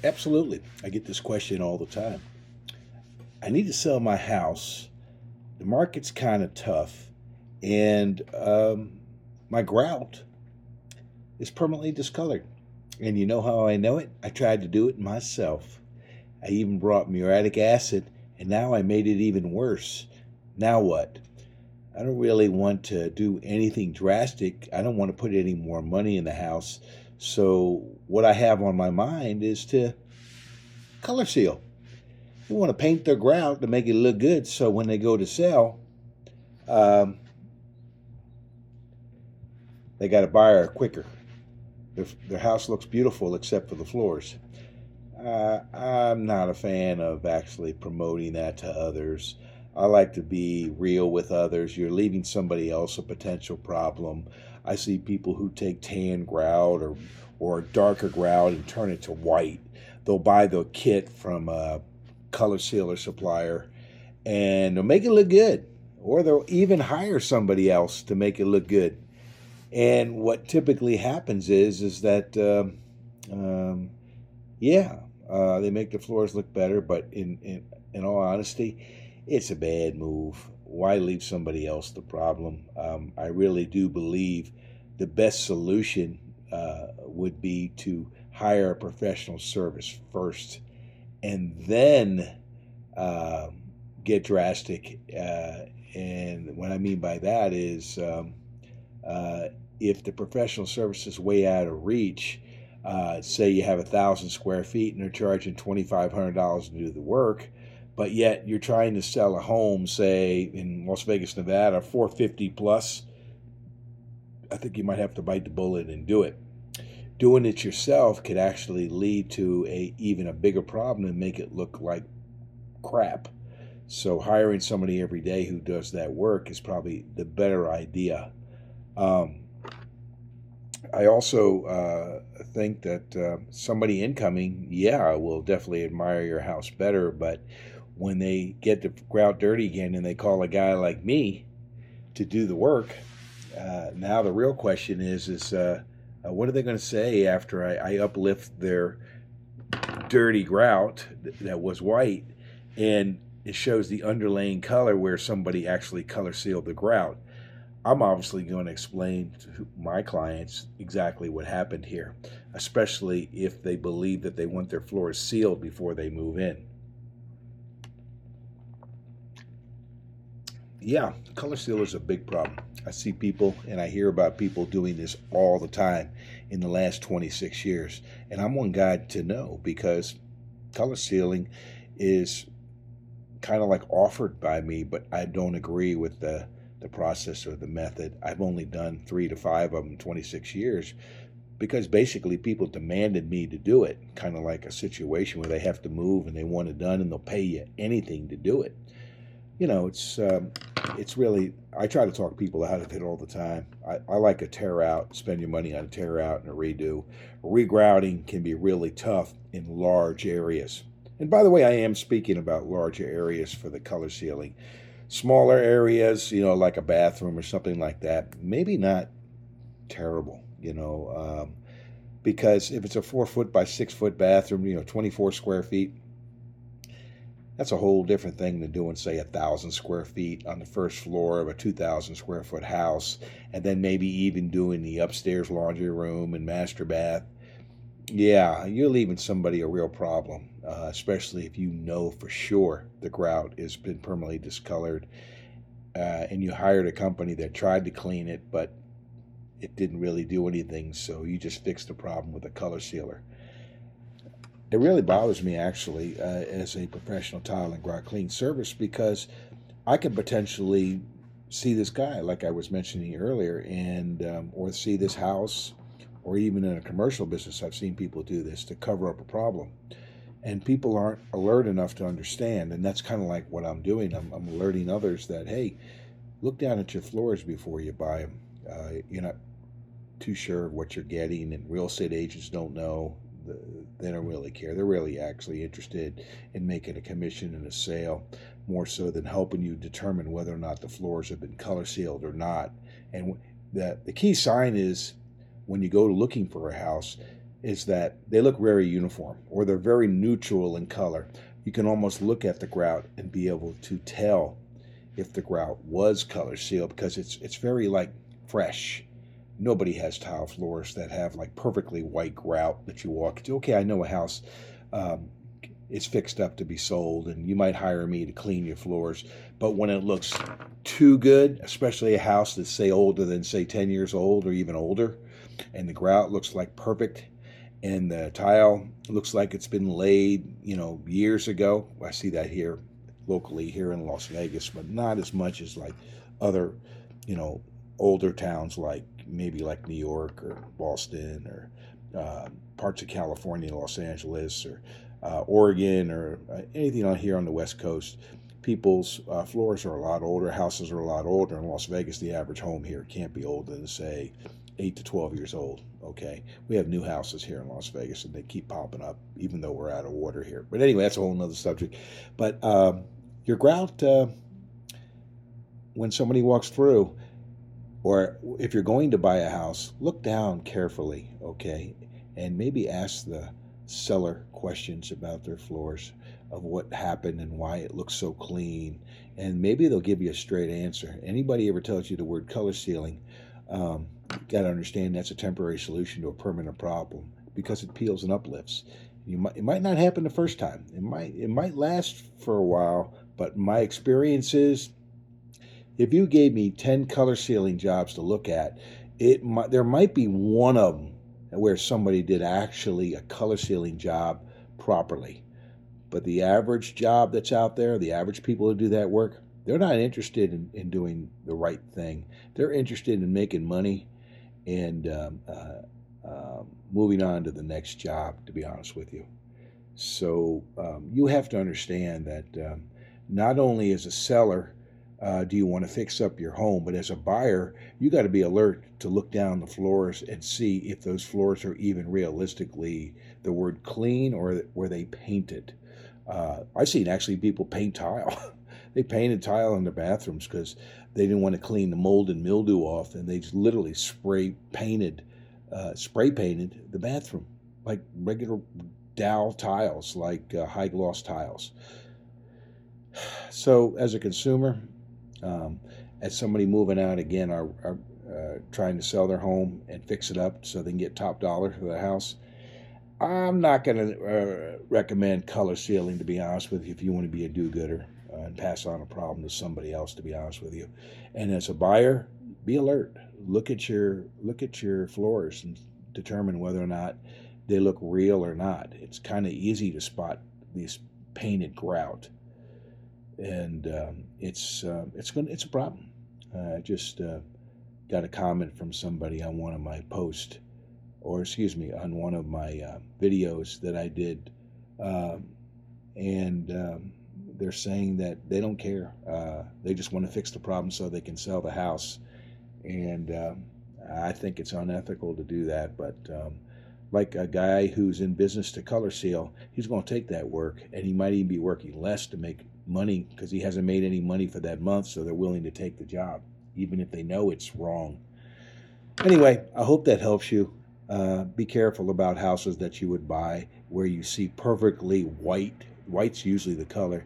Absolutely. I get this question all the time. I need to sell my house. The market's kind of tough, and my grout is permanently discolored. And you know how I know it? I tried to do it myself. I even brought muriatic acid, and now I made it even worse. Now what? I don't really want to do anything drastic. I don't want to put any more money in the house. So, what I have on my mind is to color seal. They want to paint their grout to make it look good so when they go to sell, um, they got a buyer quicker. Their house looks beautiful except for the floors. I'm not a fan of actually promoting that to others. I like to be real with others. You're leaving somebody else a potential problem. I see people who take tan grout or darker grout and turn it to white. They'll buy the kit from a color sealer supplier and they'll make it look good. Or they'll even hire somebody else to make it look good. And what typically happens is that they make the floors look better, but in all honesty, it's a bad move. Why leave somebody else the problem? I really do believe the best solution would be to hire a professional service first, and then get drastic. And what I mean by that is, if the professional service is way out of reach, say you have 1,000 square feet and they're charging $2,500 to do the work, but yet you're trying to sell a home, say in Las Vegas, Nevada, 450 plus, I think you might have to bite the bullet and do it. Doing it yourself could actually lead to even a bigger problem and make it look like crap. So hiring somebody every day who does that work is probably the better idea. I also think that somebody incoming, will definitely admire your house better, but when they get the grout dirty again and they call a guy like me to do the work, now the real question is what are they going to say after I uplift their dirty grout that was white and it shows the underlaying color where somebody actually color sealed the grout? I'm obviously going to explain to my clients exactly what happened here, especially if they believe that they want their floors sealed before they move in. Yeah, color seal is a big problem. I see people and I hear about people doing this all the time in the last 26 years. And I'm one guy to know because color sealing is kind of like offered by me, but I don't agree with the process or the method. I've only done 3 to 5 of them in 26 years because basically people demanded me to do it, kind of like a situation where they have to move and they want it done and they'll pay you anything to do it. You know, it's really, I try to talk people out of it all the time. I like a tear out, spend your money on a tear out and a redo. Regrouting can be really tough in large areas. And by the way, I am speaking about larger areas for the color sealing. Smaller areas, like a bathroom or something like that, maybe not terrible, because if it's a 4-foot by 6-foot bathroom, 24 square feet, that's a whole different thing than doing, say, 1,000 square feet on the first floor of a 2,000 square foot house, and then maybe even doing the upstairs laundry room and master bath. Yeah, you're leaving somebody a real problem, especially if you know for sure the grout has been permanently discolored, and you hired a company that tried to clean it, but it didn't really do anything, so you just fixed the problem with a color sealer. It really bothers me, actually, as a professional tile and grout clean service, because I could potentially see this guy, like I was mentioning earlier, and or see this house, or even in a commercial business, I've seen people do this to cover up a problem. And people aren't alert enough to understand, and that's kind of like what I'm doing. I'm alerting others that, hey, look down at your floors before you buy them. You're not too sure of what you're getting, and real estate agents don't know. They don't really care. They're really actually interested in making a commission and a sale, more so than helping you determine whether or not the floors have been color sealed or not. And the key sign is when you go looking for a house, is that they look very uniform, or they're very neutral in color. You can almost look at the grout and be able to tell if the grout was color sealed, because it's very like fresh. Nobody has tile floors that have like perfectly white grout that you walk into. Okay, I know a house is fixed up to be sold, and you might hire me to clean your floors. But when it looks too good, especially a house that's say older than say 10 years old or even older, and the grout looks like perfect, and the tile looks like it's been laid, years ago. I see that here locally here in Las Vegas, but not as much as like other, older towns like maybe like New York or Boston or parts of California, Los Angeles, or Oregon, or anything on here on the West Coast. People's floors are a lot older, houses are a lot older. In Las Vegas, the average home here can't be older than, say, 8 to 12 years old. Okay, we have new houses here in Las Vegas, and they keep popping up, even though we're out of water here. But anyway, that's a whole nother subject. But your grout, when somebody walks through, or if you're going to buy a house, look down carefully, okay, and maybe ask the seller questions about their floors, of what happened and why it looks so clean, and maybe they'll give you a straight answer. Anybody ever tells you the word color sealing, you got to understand that's a temporary solution to a permanent problem, because it peels and uplifts. It might not happen the first time. It might last for a while, but my experience is, if you gave me 10 color sealing jobs to look at, there might be one of them where somebody did actually a color sealing job properly. But the average job that's out there, the average people who do that work, they're not interested in doing the right thing. They're interested in making money and moving on to the next job, to be honest with you. So you have to understand that not only as a seller do you want to fix up your home, but as a buyer, you got to be alert to look down the floors and see if those floors are even realistically the word clean, or were they painted. I've seen actually people paint tile. They painted tile in their bathrooms because they didn't want to clean the mold and mildew off, and they just literally spray painted the bathroom like regular Dow tiles, like high gloss tiles. So as a consumer, as somebody moving out again, are trying to sell their home and fix it up so they can get top dollar for the house, I'm not going to recommend color sealing, to be honest with you, if you want to be a do-gooder and pass on a problem to somebody else, to be honest with you. And as a buyer, be alert. Look at your floors and determine whether or not they look real or not. It's kind of easy to spot these painted grout, and it's a problem. I just got a comment from somebody on one of my posts, on one of my videos that I did, and they're saying that they don't care. They just want to fix the problem so they can sell the house, and I think it's unethical to do that. But like a guy who's in business to color seal, he's going to take that work, and he might even be working less to make money because he hasn't made any money for that month, so they're willing to take the job, even if they know it's wrong. Anyway, I hope that helps you. Be careful about houses that you would buy where you see perfectly white. White's usually the color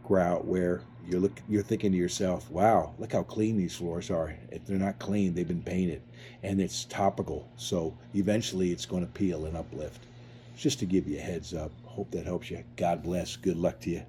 grout, where you're thinking to yourself, wow, look how clean these floors are. If they're not clean, they've been painted, and it's topical, so eventually it's going to peel and uplift. Just to give you a heads up. Hope that helps you. God bless. Good luck to you.